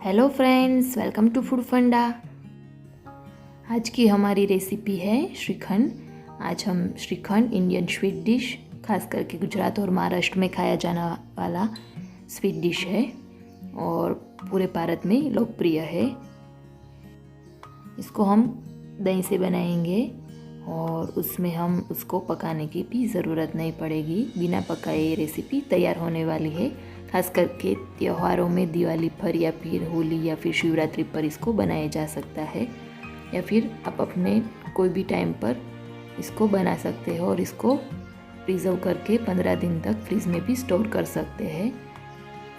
Hello friends, welcome to food Funda. आज की हमारी रेसिपी है श्रीखंड। आज हम श्रीखंड इंडियन स्वीट डिश, खास करके गुजरात और महाराष्ट्र में खाया जाने वाला स्वीट डिश है और पूरे भारत में लोकप्रिय है। इसको हम दही से बनाएंगे और उसमें हम उसको पकाने की भी ज़रूरत नहीं पड़ेगी। बिना पकाए ये रेसिपी तैयार होने वाली है। खास करके त्योहारों में दिवाली पर या फिर होली या फिर शिवरात्रि पर इसको बनाया जा सकता है, या फिर आप अपने कोई भी टाइम पर इसको बना सकते हो और इसको प्रिजर्व करके 15 दिन तक फ्रिज में भी स्टोर कर सकते हैं।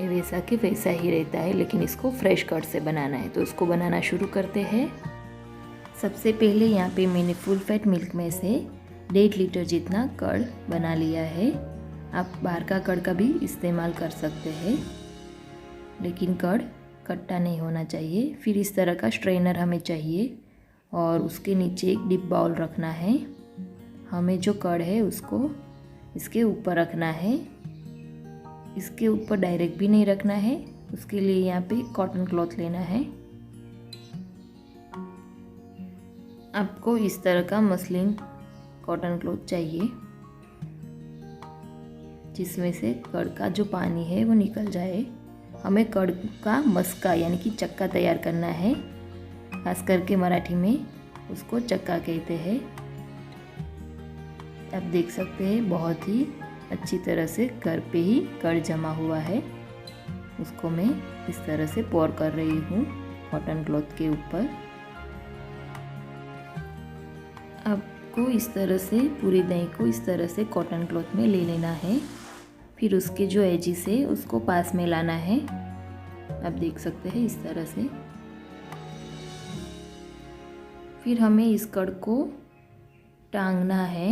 ये वैसा कि वैसा ही रहता है, लेकिन इसको फ्रेश कट से बनाना है। तो इसको बनाना शुरू करते हैं। सबसे पहले यहाँ पे मैंने फुल फैट मिल्क में से 1.5 लीटर जितना कर्ड बना लिया है। आप बाहर का कर्ड का भी इस्तेमाल कर सकते हैं, लेकिन कर्ड खट्टा नहीं होना चाहिए। फिर इस तरह का स्ट्रेनर हमें चाहिए और उसके नीचे एक डिप बाउल रखना है। हमें जो कर्ड है उसको इसके ऊपर रखना है। इसके ऊपर डायरेक्ट भी नहीं रखना है, उसके लिए यहाँ पे कॉटन क्लॉथ लेना है। आपको इस तरह का मसलिन कॉटन क्लॉथ चाहिए, जिसमें से कर्ड का जो पानी है वो निकल जाए। हमें कर्ड का मस्का यानी कि चक्का तैयार करना है। खास करके मराठी में उसको चक्का कहते हैं। आप देख सकते हैं बहुत ही अच्छी तरह से घर पे ही कर्ड जमा हुआ है। उसको मैं इस तरह से पोर कर रही हूँ कॉटन क्लॉथ के ऊपर। आपको इस तरह से पूरी दही को इस तरह से कॉटन क्लॉथ में ले लेना है। फिर उसके जो एजिस है उसको पास में लाना है। आप देख सकते हैं इस तरह से। फिर हमें इस कर्ड को टांगना है।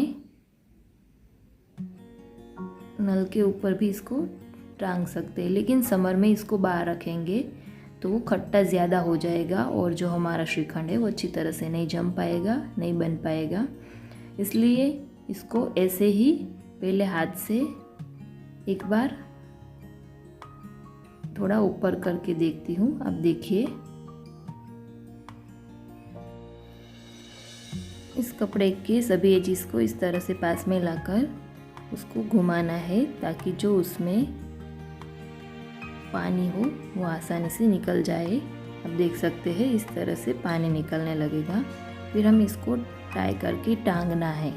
नल के ऊपर भी इसको टांग सकते हैं, लेकिन समर में इसको बाहर रखेंगे तो वो खट्टा ज़्यादा हो जाएगा और जो हमारा श्रीखंड है वो अच्छी तरह से नहीं जम पाएगा, नहीं बन पाएगा। इसलिए इसको ऐसे ही पहले हाथ से एक बार थोड़ा ऊपर करके देखती हूँ। अब देखिए, इस कपड़े के सभी एजिस को इस तरह से पास में लाकर उसको घुमाना है, ताकि जो उसमें पानी हो वो आसानी से निकल जाए। अब देख सकते हैं इस तरह से पानी निकलने लगेगा। फिर हम इसको टाई करके टांगना है।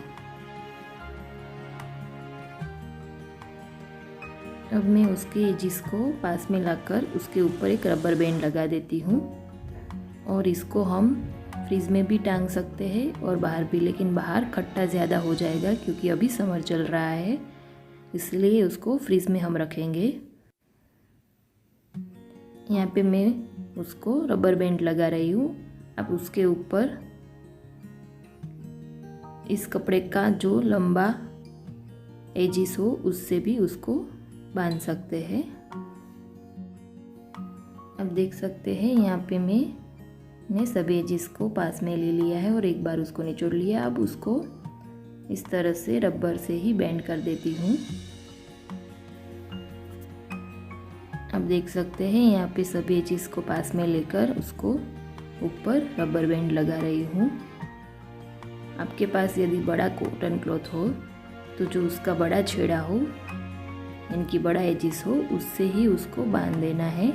अब मैं उसके एजिस को पास में लाकर उसके ऊपर एक रबर बैंड लगा देती हूँ और इसको हम फ्रिज में भी टांग सकते हैं और बाहर भी, लेकिन बाहर खट्टा ज़्यादा हो जाएगा क्योंकि अभी समर चल रहा है, इसलिए उसको फ्रिज में हम रखेंगे। यहाँ पे मैं उसको रबर बैंड लगा रही हूँ। अब उसके ऊपर इस कपड़े का जो लंबा एजिस हो उससे भी उसको बांध सकते हैं। अब देख सकते हैं यहाँ पे मैंने सभी एजिस को पास में ले लिया है और एक बार उसको निचोड़ लिया। अब उसको इस तरह से रबर से ही बैंड कर देती हूँ। अब देख सकते हैं यहाँ पे सभी एजिस को पास में लेकर उसको ऊपर रबर बैंड लगा रही हूँ। आपके पास यदि बड़ा कॉटन क्लॉथ हो तो जो उसका बड़ा छेड़ा हो, इनकी बड़ा एजिस हो, उससे ही उसको बांध देना है।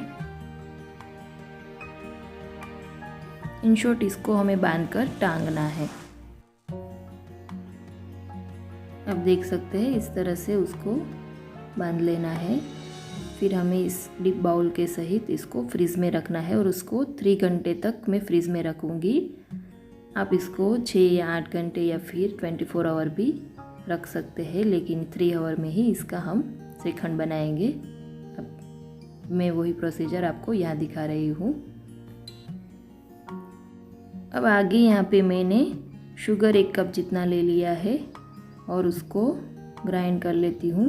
इन शॉर्ट इसको हमें बांधकर टांगना है। अब देख सकते हैं इस तरह से उसको बांध लेना है। फिर हमें इस डिप बाउल के सहित इसको फ्रिज में रखना है और उसको 3 घंटे तक मैं फ्रिज में रखूँगी। आप इसको 6 या 8 घंटे या फिर 24 आवर भी रख सकते हैं, लेकिन 3 आवर में ही इसका हम श्रीखंड बनाएंगे। अब मैं वही प्रोसीजर आपको यहाँ दिखा रही हूँ। अब आगे यहाँ पे मैंने शुगर 1 कप जितना ले लिया है और उसको ग्राइंड कर लेती हूँ।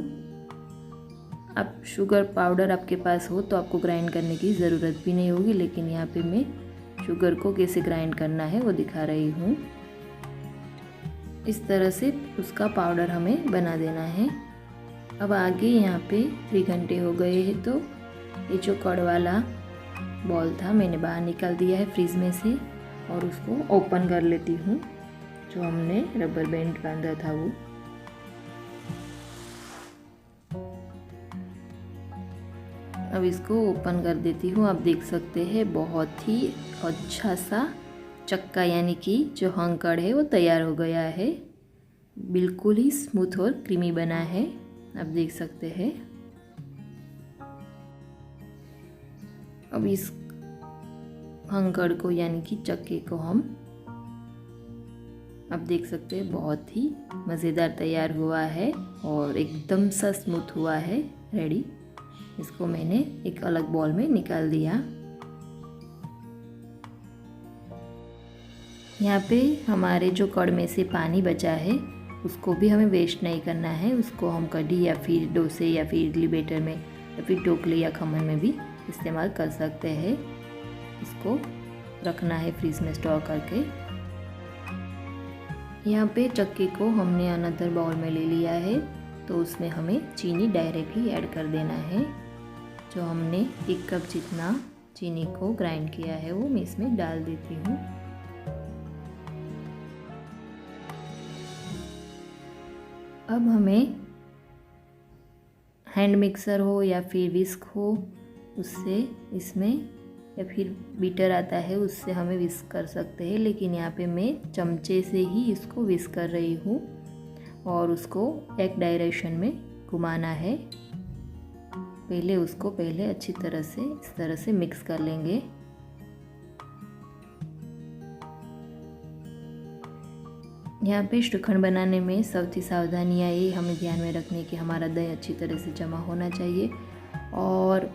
अब शुगर पाउडर आपके पास हो तो आपको ग्राइंड करने की ज़रूरत भी नहीं होगी, लेकिन यहाँ पे मैं शुगर को कैसे ग्राइंड करना है वो दिखा रही हूँ। इस तरह से उसका पाउडर हमें बना देना है। अब आगे यहाँ पे 3 घंटे हो गए हैं तो ये जो कर्ड वाला बॉल था मैंने बाहर निकाल दिया है फ्रीज में से और उसको ओपन कर लेती हूँ। जो हमने रबर बैंड बांधा था वो। अब इसको ओपन कर देती हूँ। आप देख सकते हैं बहुत ही अच्छा सा चक्का यानी कि जो हंकड़ है वो तैयार हो गया है। बिल्कुल ही स्मूथ और क्रीमी बना है, आप देख सकते हैं। अब इस हंकड़ को यानी कि चक्के को हम आप देख सकते हैं बहुत ही मज़ेदार तैयार हुआ है और एकदम सा स्मूथ हुआ है, रेडी। इसको मैंने एक अलग बॉल में निकाल दिया। यहाँ पे हमारे जो कड़ में से पानी बचा है उसको भी हमें वेस्ट नहीं करना है। उसको हम कढ़ी या फिर डोसे या फिर इडली बैटर में या फिर ढोकले या खमन में भी इस्तेमाल कर सकते हैं। इसको रखना है फ्रीज में स्टोर करके। यहाँ पे चक्के को हमने अनदर बाउल में ले लिया है, तो उसमें हमें चीनी डायरेक्टली ऐड कर देना है। जो हमने 1 कप जितना चीनी को ग्राइंड किया है वो मैं इसमें डाल देती हूँ। अब हमें हैंड मिक्सर हो या फिर विस्क हो उससे इसमें या फिर बीटर आता है उससे हमें विस्क कर सकते हैं, लेकिन यहाँ पे मैं चमचे से ही इसको विस्क कर रही हूँ और उसको एक डायरेक्शन में घुमाना है। पहले अच्छी तरह से इस तरह से मिक्स कर लेंगे। यहाँ पे श्रीखंड बनाने में सबसे सावधानियाँ ये हमें ध्यान में रखने की हमारा दही अच्छी तरह से जमा होना चाहिए और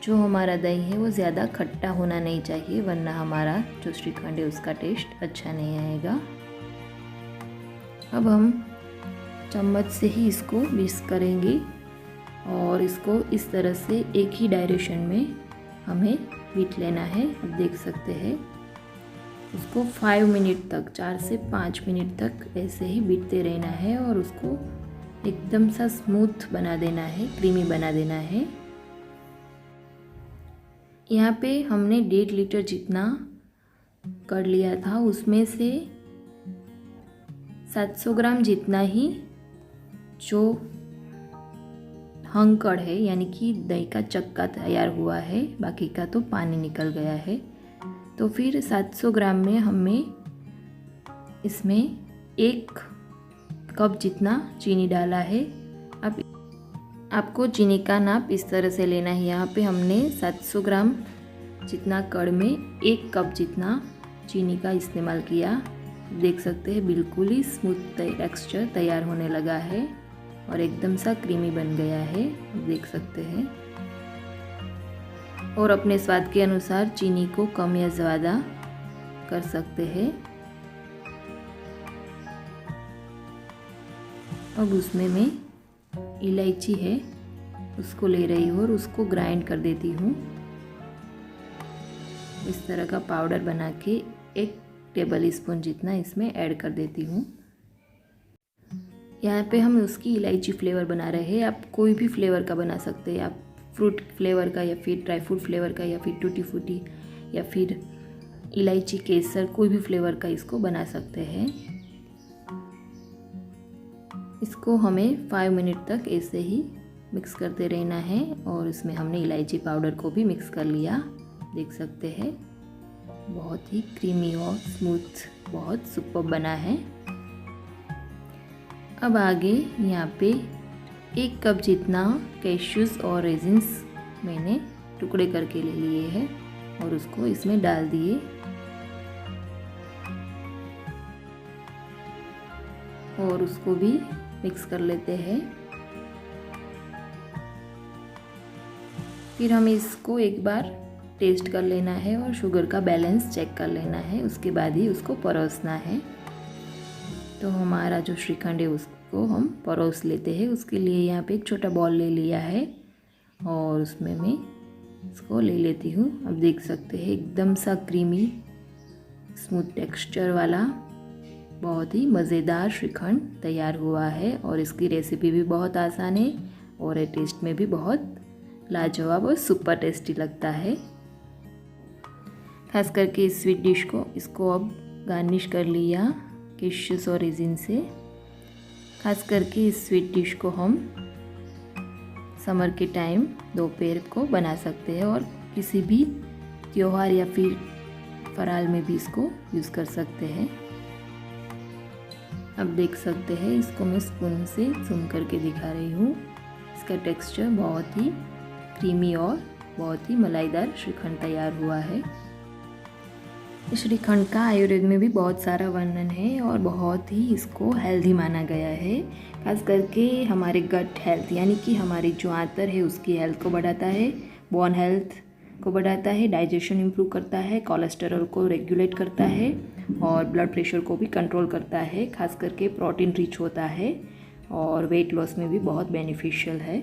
जो हमारा दही है वो ज़्यादा खट्टा होना नहीं चाहिए, वरना हमारा जो श्रीखंड है उसका टेस्ट अच्छा नहीं आएगा। अब हम चम्मच से ही इसको विस्क करेंगे और इसको इस तरह से एक ही डायरेक्शन में हमें बीट लेना है। आप देख सकते हैं उसको 5 मिनट तक 4 से 5 मिनट तक ऐसे ही बीटते रहना है और उसको एकदम सा स्मूथ बना देना है, क्रीमी बना देना है। यहाँ पे हमने 1.5 लीटर जितना कर लिया था, उसमें से 700 ग्राम जितना ही जो हंकड़ है यानी कि दही का चक्का तैयार हुआ है, बाकी का तो पानी निकल गया है। तो फिर 700 ग्राम में हमें इसमें 1 कप जितना चीनी डाला है। अब आपको चीनी का नाप इस तरह से लेना है। यहाँ पे हमने 700 ग्राम जितना कड़ में 1 कप जितना चीनी का इस्तेमाल किया। देख सकते हैं बिल्कुल ही स्मूथ टेक्सचर तैयार होने लगा है और एकदम सा क्रीमी बन गया है, देख सकते हैं। और अपने स्वाद के अनुसार चीनी को कम या ज़्यादा कर सकते हैं। अब उसमें मैं इलायची है उसको ले रही हूँ और उसको ग्राइंड कर देती हूँ। इस तरह का पाउडर बना के 1 टेबल स्पून जितना इसमें ऐड कर देती हूँ। यहाँ पे हम उसकी इलायची फ्लेवर बना रहे हैं। आप कोई भी फ्लेवर का बना सकते हैं। आप फ्रूट फ्लेवर का या फिर ड्राई फ्रूट फ्लेवर का या फिर टूटी फ्रूटी या फिर इलायची केसर, कोई भी फ्लेवर का इसको बना सकते हैं। इसको हमें 5 मिनट तक ऐसे ही मिक्स करते रहना है और इसमें हमने इलायची पाउडर को भी मिक्स कर लिया, देख सकते हैं। बहुत ही क्रीमी और स्मूथ, बहुत सुपर बना है। अब आगे यहाँ पे 1 कप जितना कैश्यूज और रेजिन्स मैंने टुकड़े करके ले लिए हैं और उसको इसमें डाल दिए और उसको भी मिक्स कर लेते हैं। फिर हमें इसको एक बार टेस्ट कर लेना है और शुगर का बैलेंस चेक कर लेना है, उसके बाद ही उसको परोसना है। तो हमारा जो श्रीखंड है उसको हम परोस लेते हैं। उसके लिए यहाँ पे एक छोटा बॉल ले लिया है और उसमें मैं इसको ले लेती हूँ। अब देख सकते हैं एकदम सा क्रीमी स्मूथ टेक्सचर वाला बहुत ही मज़ेदार श्रीखंड तैयार हुआ है और इसकी रेसिपी भी बहुत आसान है और टेस्ट में भी बहुत लाजवाब और सुपर टेस्टी लगता है। खास करके इस स्वीट डिश को इसको अब गार्निश कर लिया किशमिश और रेजिन से। खास करके इस स्वीट डिश को हम समर के टाइम दोपहर को बना सकते हैं और किसी भी त्योहार या फिर फराल में भी इसको यूज़ कर सकते हैं। अब देख सकते हैं, इसको मैं स्पून से जूम करके दिखा रही हूँ। इसका टेक्सचर बहुत ही क्रीमी और बहुत ही मलाईदार श्रीखंड तैयार हुआ है। श्रीखंड का आयुर्वेद में भी बहुत सारा वर्णन है और बहुत ही इसको हेल्दी माना गया है। खास करके हमारे गट हेल्थ यानी कि हमारी जो आंतर है उसकी हेल्थ को बढ़ाता है, बोन हेल्थ को बढ़ाता है, डाइजेशन इम्प्रूव करता है, कोलेस्टेरॉल को रेगुलेट करता है और ब्लड प्रेशर को भी कंट्रोल करता है। खास करके प्रोटीन रिच होता है और वेट लॉस में भी बहुत बेनिफिशियल है।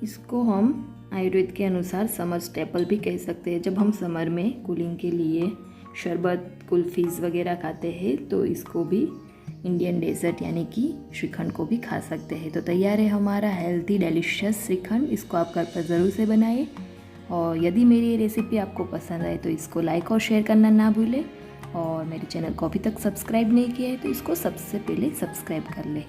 इसको हम आयुर्वेद के अनुसार समर स्टेपल भी कह सकते हैं। जब हम समर में कूलिंग के लिए शरबत, कुल्फीज़ वगैरह खाते हैं तो इसको भी इंडियन डेजर्ट यानी कि श्रीखंड को भी खा सकते हैं। तो तैयार है हमारा हेल्थी डेलिशियस श्रीखंड। इसको आप घर पर ज़रूर से बनाइए और यदि मेरी ये रेसिपी आपको पसंद आए तो इसको लाइक और शेयर करना ना भूलें और मेरे चैनल को अभी तक सब्सक्राइब नहीं किया है तो इसको सबसे पहले सब्सक्राइब कर लें।